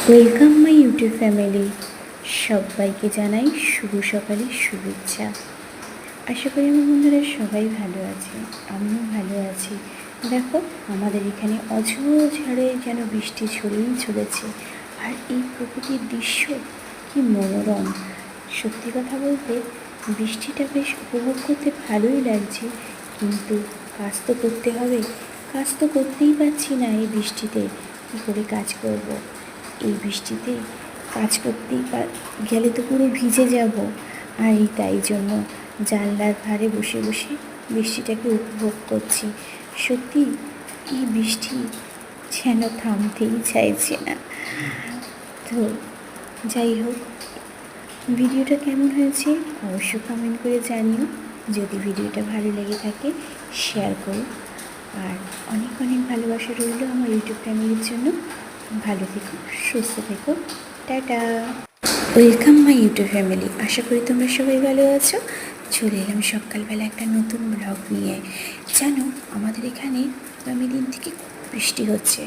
Welcome my YouTube family. সবাইকে জানাই শুভ সকালের শুভেচ্ছা। আশা করি আমার বন্ধুরা সবাই ভালো আছে, আমিও ভালো আছি। দেখো, আমাদের এখানে অঝোরঝাড়ে যেন বৃষ্টি ঝরেই চলেছে। আর এই প্রকৃতির দৃশ্য কি মনোরম! সত্যি কথা বলতে বৃষ্টিটা বেশ উপভোগ করতে ভালোই লাগছে, কিন্তু কাজ তো করতে হবে। কাজ তো করতেই পারছি না এই বৃষ্টিতে। কী করে কাজ করব? এই বৃষ্টিতে কাজ করতেই গেলে তো পুরো ভিজে যাব। আর এই তাই জন্য জানলার ধারে বসে বসে বৃষ্টিটাকে উপভোগ করছি। সত্যি এই বৃষ্টি যেন থামতেই চাইছে না। তো যাই হোক, ভিডিওটা কেমন হয়েছে অবশ্যই কমেন্ট করে জানিও। যদি ভিডিওটা ভালো লেগে থাকে শেয়ার করো। আর অনেক অনেক ভালোবাসা রইল আমার ইউটিউব ফ্যামিলির জন্য। ভালো থেকো, সুস্থ থেকো, tata. Welcome my YouTube family. আশা করি তোমরা সবাই ভালো আছো। চলে এলাম সকালবেলা একটা নতুন ব্লগ নিয়ে। জানো, আমাদের এখানে আগামী দিন থেকে খুব বৃষ্টি হচ্ছে।